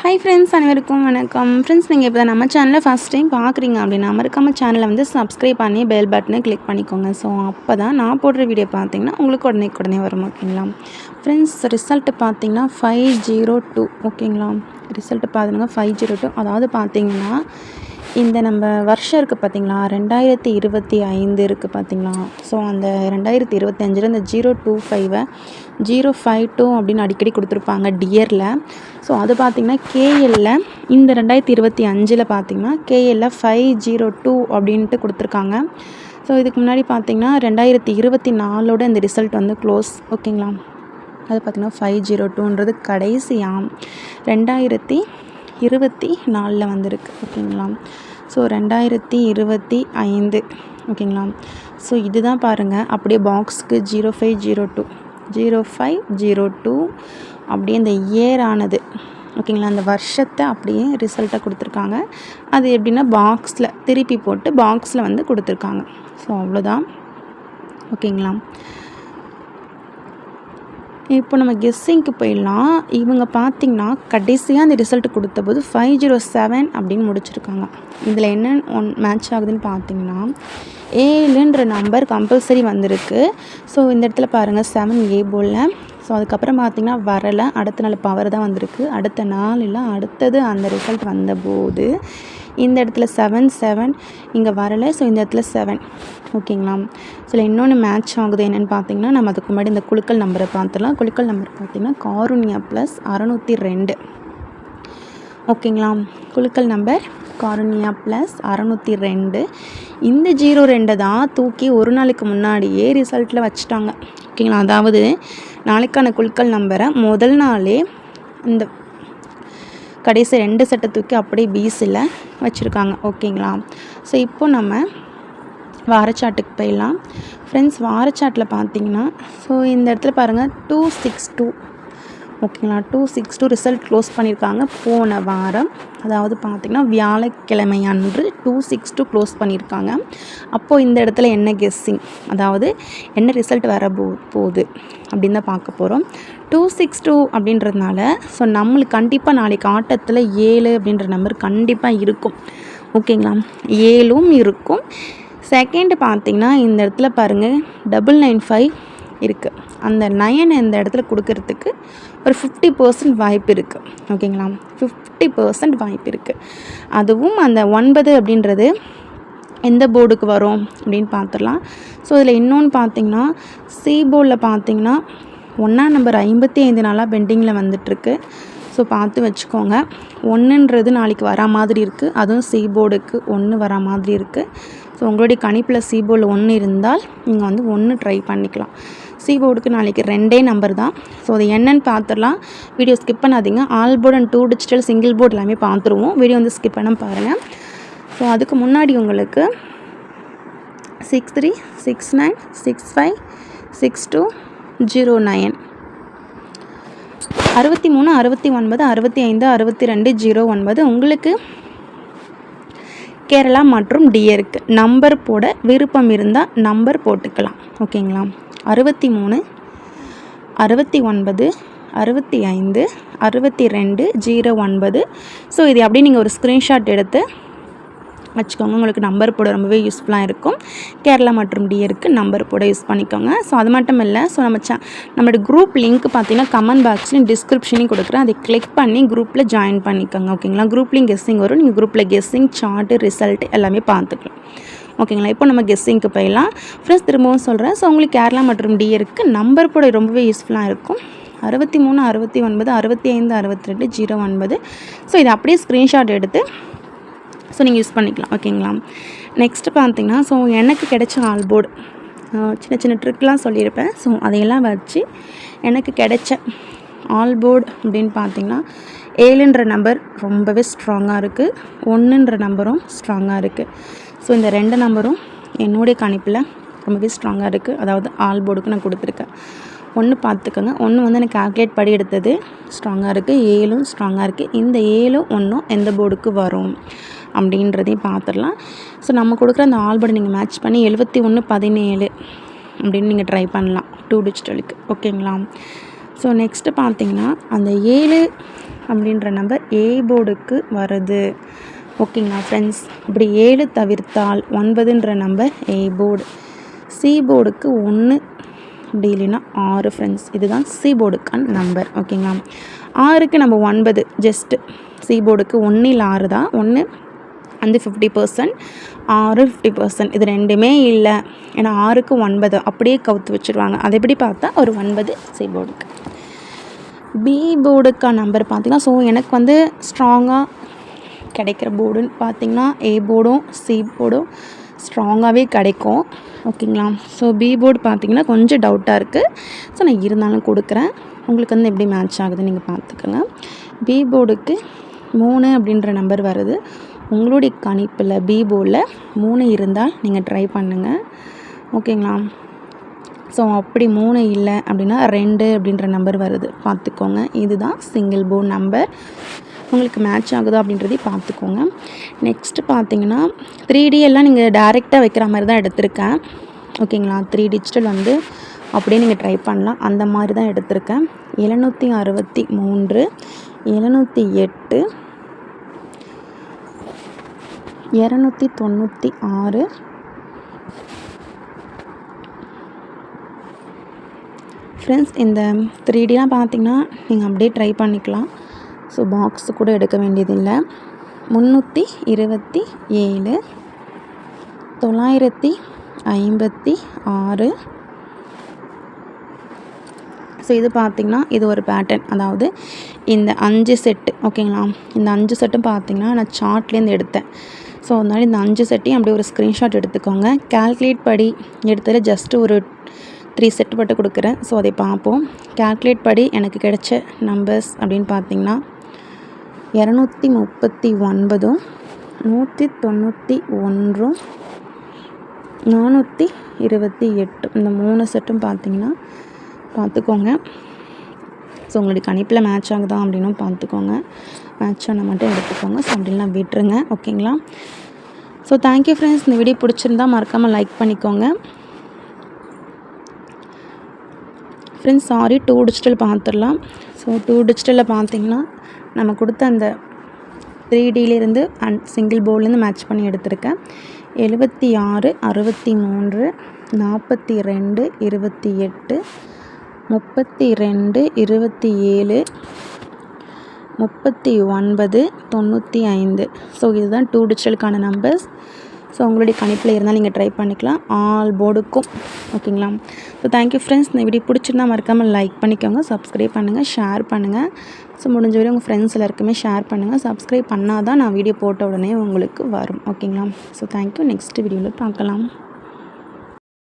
Hi friends, அனைவருக்கும் வணக்கம். Friends, நீங்கள் இப்போ தான் நம்ம சேனலை ஃபஸ்ட் டைம் பார்க்குறீங்க அப்படின்னா மறக்காம சேனலை வந்து சப்ஸ்கிரைப் பண்ணி பெல் பட்டனை கிளிக் பண்ணிக்கோங்க. ஸோ அப்போ தான் நான் போடுற வீடியோ பார்த்தீங்கன்னா உங்களுக்கு உடனே வரும். ஓகேங்களா ஃப்ரெண்ட்ஸ், ரிசல்ட்டு பார்த்தீங்கன்னா 502. ஓகேங்களா, ரிசல்ட்டு பார்த்துங்க 502. அதாவது பார்த்தீங்கன்னா இந்த நம்ம வருஷம் இருக்குது பார்த்தீங்களா, 2025 இருக்குது பார்த்தீங்களா. ஸோ அந்த 2025 இந்த 025 052 அப்படின்னு அடிக்கடி கொடுத்துருப்பாங்க டியரில். ஸோ அது பார்த்திங்கன்னா கேஎல்ல இந்த 2025 பார்த்திங்கன்னா கேஎல்ல 502 அப்படின்ட்டு கொடுத்துருக்காங்க. ஸோ இதுக்கு முன்னாடி பார்த்திங்கன்னா 2024 இந்த ரிசல்ட் வந்து க்ளோஸ். ஓகேங்களா, அது பார்த்திங்கன்னா 502ன்றது கடைசியாக 2024 வந்திருக்கு. ஓகேங்களா, ஸோ 2025. ஓகேங்களா, ஸோ இதுதான் பாருங்கள், அப்படியே பாக்ஸுக்கு 0502 0502 அப்படியே இந்த இயர் ஆனது. ஓகேங்களா, அந்த வருஷத்தை அப்படியே ரிசல்ட்டை கொடுத்துருக்காங்க. அது எப்படின்னா பாக்ஸில் திருப்பி போட்டு பாக்ஸில் வந்து கொடுத்துருக்காங்க. ஸோ அவ்வளோதான். ஓகேங்களா, இப்போ நம்ம கெஸ்ஸிங்க்கு போயிடலாம். இவங்க பார்த்திங்கன்னா கடைசியாக அந்த ரிசல்ட் கொடுத்த போது 507 அப்படின்னு முடிச்சிருக்காங்க. இதில் என்ன மேட்ச் ஆகுதுன்னு பார்த்தீங்கன்னா 7ன்ற நம்பர் கம்பல்சரி வந்திருக்கு. ஸோ இந்த இடத்துல பாருங்கள் 7 போல். ஸோ அதுக்கப்புறம் பார்த்திங்கன்னா வரலை, அடுத்த நாள் பவர் தான் வந்திருக்கு. அடுத்த நாள் இல்லை, அடுத்தது அந்த ரிசல்ட் வந்தபோது இந்த இடத்துல 7 இங்கே வரலை. ஸோ இந்த இடத்துல 7. ஓகேங்களா, ஸோ இன்னொன்று மேட்ச் ஆகுது என்னென்னு பார்த்தீங்கன்னா, நம்ம அதுக்கு முன்னாடி இந்த குழுக்கள் நம்பரை பார்த்துலாம். குழுக்கள் நம்பர் பார்த்திங்கன்னா காருண்யா ப்ளஸ் 602. ஓகேங்களா, குழுக்கள் நம்பர் காருண்யா ப்ளஸ் 602. இந்த 02 தான் தூக்கி ஒரு நாளைக்கு முன்னாடியே ரிசல்ட்டில் வச்சுட்டாங்க. ஓகேங்களா, அதாவது நாளைக்கான குழுக்கள் நம்பரை முதல் நாளே இந்த கடைசி 2 செட்டை தூக்கி அப்படியே பீஸில் வச்சுருக்காங்க. ஓகேங்களா, ஸோ இப்போ நம்ம வாரச்சாட்டுக்கு போயிடலாம். ஃப்ரெண்ட்ஸ், வாரச்சாட்டில் பார்த்தீங்கன்னா ஸோ இந்த இடத்துல பாருங்கள் 262. ஓகேங்களா, 262 ரிசல்ட் க்ளோஸ் பண்ணியிருக்காங்க போன வாரம். அதாவது பார்த்திங்கன்னா வியாழக்கிழமை அன்று 262 க்ளோஸ் பண்ணியிருக்காங்க. அப்போது இந்த இடத்துல என்ன கெஸ்ஸிங், அதாவது என்ன ரிசல்ட் வர போகுது அப்படின்னு தான் பார்க்க போகிறோம். 262 அப்படின்றதுனால ஸோ நம்மளுக்கு கண்டிப்பாக நாளைக்கு ஆட்டத்தில் 7 அப்படின்ற நம்பர் கண்டிப்பாக இருக்கும். ஓகேங்களா, 7ம் இருக்கும். செகண்டு பார்த்திங்கன்னா இந்த இடத்துல பாருங்கள் 995 இருக்குது. அந்த 9 இந்த இடத்துல கொடுக்கறதுக்கு ஒரு 50% வாய்ப்பு இருக்குது. ஓகேங்களா, 50% வாய்ப்பு இருக்குது. அதுவும் அந்த 9 அப்படின்றது எந்த போர்டுக்கு வரும் அப்படின்னு பார்த்துடலாம். ஸோ இதில் இன்னொன்று பார்த்திங்கன்னா சி போர்டில் பார்த்திங்கன்னா 1ஆம் நம்பர் 55 நாளாக பெண்டிங்கில் வந்துட்டுருக்கு. ஸோ பார்த்து வச்சுக்கோங்க. 1ன்றது நாளைக்கு வரா மாதிரி இருக்குது. அதுவும் சி போர்டுக்கு 1 வரா மாதிரி இருக்குது. ஸோ உங்களுடைய கணிப்பில் சி போர்டில் 1 இருந்தால் நீங்கள் வந்து 1 ட்ரை பண்ணிக்கலாம். சி போர்டுக்கு நாளைக்கு 2 நம்பர் தான். ஸோ அது என்னன்னு பார்த்துடலாம். வீடியோ ஸ்கிப் பண்ணாதீங்க. All board and 2 digital single board எல்லாமே பார்த்துருவோம். வீடியோ வந்து ஸ்கிப் பண்ண பாருங்கள். ஸோ அதுக்கு முன்னாடி உங்களுக்கு 63 69 65 62 09 63 69 65 62 09 உங்களுக்கு கேரளா மற்றும் டியருக்கு நம்பர் போட விருப்பம் இருந்தால் நம்பர் போட்டுக்கலாம். ஓகேங்களா, 63 69 65 62 09. ஸோ இது அப்படியே நீங்கள் ஒரு ஸ்க்ரீன்ஷாட் எடுத்து வச்சுக்கோங்க. உங்களுக்கு நம்பர் போட ரொம்பவே யூஸ்ஃபுல்லாக இருக்கும். கேரளா மற்றும் டியருக்கு நம்பர் போட யூஸ் பண்ணிக்கோங்க. ஸோ அது மட்டும் இல்லை, ஸோ நம்மளோட குரூப் லிங்க் பார்த்தீங்கன்னா கமெண்ட் பாக்ஸ்லையும் டிஸ்கிரிப்ஷனையும் கொடுக்குறேன். அதை கிளிக் பண்ணி குரூப்பில் ஜாயின் பண்ணிக்கோங்க. ஓகேங்களா, குரூப்லேயும் கெஸ்ஸிங் வரும். நீங்கள் குரூப்பில் கெஸ்ஸிங் சார்ட்டு ரிசல்ட் எல்லாமே பார்த்துக்கலாம். ஓகேங்களா, இப்போ நம்ம கெஸ்ஸிங்க்கு போயிடலாம். ஃப்ரெண்ட்ஸ், திரும்பவும் சொல்கிறேன். ஸோ உங்களுக்கு கேரளா மற்றும் டியருக்கு நம்பர் போட ரொம்பவே யூஸ்ஃபுல்லாக இருக்கும். 63 69 65 62 09. ஸோ இதை அப்படியே ஸ்க்ரீன்ஷாட் எடுத்து ஸோ நீங்கள் யூஸ் பண்ணிக்கலாம். ஓகேங்களா, நெக்ஸ்ட்டு பார்த்திங்கன்னா ஸோ எனக்கு கிடைச்ச ஆல் போர்டு சின்ன ட்ரிக்லாம் சொல்லியிருப்பேன். ஸோ அதையெல்லாம் வச்சு எனக்கு கிடைச்ச ஆல் போர்டு அப்படின்னு பார்த்திங்கன்னா 7ன்ற நம்பர் ரொம்பவே ஸ்ட்ராங்காக இருக்குது. 1ன்ற நம்பரும் ஸ்ட்ராங்காக இருக்குது. ஸோ இந்த 2 நம்பரும் என்னுடைய கணிப்பில் ரொம்பவே ஸ்ட்ராங்காக இருக்குது. அதாவது ஆல் போர்டுக்கு நான் கொடுத்துருக்கேன். 1 பார்த்துக்கோங்க. 1 வந்து எனக்கு கால்குலேட் படி எடுத்தது ஸ்ட்ராங்காக இருக்குது. 7ம் ஸ்ட்ராங்காக இருக்குது. இந்த 7ம் 1ம் எந்த போர்டுக்கு வரும் அப்படின்றதையும் பார்த்துடலாம். ஸோ நம்ம கொடுக்குற அந்த ஆல் போர்டை நீங்கள் மேட்ச் பண்ணி 71 17 அப்படின்னு நீங்கள் ட்ரை பண்ணலாம் 2 டிஜிட்டலுக்கு. ஓகேங்களா, ஸோ நெக்ஸ்ட்டு பார்த்தீங்கன்னா அந்த 7 அப்படின்ற நம்பர் ஏ போர்டுக்கு வருது. ஓகேங்களா ஃப்ரெண்ட்ஸ். அப்படி 7 தவிர்த்தால் 9ன்ற நம்பர் ஏ போர்டு. சி போர்டுக்கு 1 அப்படி இல்லைன்னா 6 ஃப்ரெண்ட்ஸ். இதுதான் சி போர்டுக்கான நம்பர். ஓகேங்களா. 6க்கு நம்ம 9 ஜஸ்ட்டு சி போர்டுக்கு 1 இல்லை 6 தான். 1 வந்து 50%, 6 50%. இது ரெண்டுமே இல்லை. ஏன்னா 6க்கு 9 அப்படியே கவுத்து வச்சுருவாங்க. அதை எப்படி பார்த்தா ஒரு 9 சி போர்டுக்கு. பி போர்டுக்கான நம்பர் பார்த்திங்கன்னா, ஸோ எனக்கு வந்து ஸ்ட்ராங்காக கிடைக்கிற போர்டுன்னு பார்த்திங்கன்னா ஏ போர்டும் சி போர்டும் ஸ்ட்ராங்காகவே கிடைக்கும். ஓகேங்களா. ஸோ பி போர்டு பார்த்திங்கன்னா கொஞ்சம் டவுட்டாக இருக்குது. ஸோ நான் இருந்தாலும் கொடுக்குறேன். உங்களுக்கு வந்து எப்படி மேட்ச் ஆகுதுன்னு நீங்கள் பார்த்துக்கோங்க. பி போர்டுக்கு 3 அப்படின்ற நம்பர் வருது. உங்களுடைய கணிப்பில் பி போர்டில் 3 இருந்தால் நீங்கள் ட்ரை பண்ணுங்கள். ஓகேங்களா. ஸோ அப்படி 3 இல்லை அப்படின்னா 2 அப்படின்ற நம்பர் வருது. பார்த்துக்கோங்க. இதுதான் சிங்கிள் போர்டு நம்பர். உங்களுக்கு மேட்ச் ஆகுதா அப்படின்றதையும் பார்த்துக்கோங்க. நெக்ஸ்ட்டு பார்த்தீங்கன்னா 3D எல்லாம் நீங்கள் டேரெக்டாக வைக்கிற மாதிரி தான் எடுத்திருக்கேன். ஓகேங்களா. 3 டிஜிட்டல் வந்து அப்படியே நீங்கள் ட்ரை பண்ணலாம். அந்த மாதிரி தான் எடுத்திருக்கேன். 763, 708, 296, ஃப்ரெண்ட்ஸ். இந்த 3Dலாம் பார்த்திங்கன்னா நீங்கள் அப்படியே ட்ரை பண்ணிக்கலாம். ஸோ பாக்ஸு கூட எடுக்க வேண்டியதில்லை. 327, 956. ஸோ இது பார்த்திங்கன்னா இது ஒரு பேட்டர்ன். அதாவது இந்த 5 செட்டு. ஓகேங்களா. இந்த 5 செட்டும் பார்த்திங்கன்னா நான் சார்ட்லேருந்து எடுத்தேன். ஸோ அதனால் இந்த 5 செட்டையும் அப்படியே ஒரு ஸ்க்ரீன்ஷாட் எடுத்துக்கோங்க. கால்குலேட் படி எடுத்ததில் ஜஸ்ட்டு ஒரு 3 செட் மட்டும் கொடுக்குறேன். ஸோ அதை பார்ப்போம். கால்குலேட் படி எனக்கு கிடைச்ச நம்பர்ஸ் அப்படின்னு பார்த்திங்கன்னா 239, 191, 428. இந்த 3 செட்டும் பார்த்திங்கன்னா பார்த்துக்கோங்க. ஸோ உங்களுடைய கணிப்பில் மேட்ச் ஆகுதா அப்படின்னும் பார்த்துக்கோங்க. மேட்ச் ஆனால் மட்டும் எடுத்துக்கோங்க. ஸோ அப்படின்லாம் விட்டுருங்க. ஓகேங்களா. So thank you friends. இந்த வீடியோ பிடிச்சிருந்தா மறக்காமல் லைக் பண்ணிக்கோங்க. ஃப்ரெண்ட்ஸ் சாரி 2 டிஜிட்டல் பார்த்துடலாம். ஸோ 2 டிஜிட்டலில் பார்த்திங்கன்னா நம்ம கொடுத்த அந்த 3Dலேருந்து அண்ட் சிங்கிள் போர்ட்லேருந்து மேட்ச் பண்ணி எடுத்திருக்கேன். 76, 63, 42, 28, 32, 27, 39, 95. ஸோ இதுதான் 2 டிஜிட்டலுக்கான நம்பர்ஸ். ஸோ உங்களுடைய கணிப்பில் இருந்தால் நீங்கள் ட்ரை பண்ணிக்கலாம் ஆல் போர்டுக்கும். ஓகேங்களா. So thank you friends. இந்த வீடியோ பிடிச்சிருந்தா மறக்காமல் லைக் பண்ணிக்கோங்க. சப்ஸ்கிரைப் பண்ணுங்கள், ஷேர் பண்ணுங்கள். ஸோ முடிஞ்ச வரை உங்கள் ஃப்ரெண்ட்ஸ் எல்லாருக்குமே ஷேர் பண்ணுங்கள். சப்ஸ்கிரைப் பண்ணால் தான் நான் வீடியோ போட்ட உடனே உங்களுக்கு வரும். ஓகேங்களா. So thank you. நெக்ஸ்ட் வீடியோவில் பார்க்கலாம்.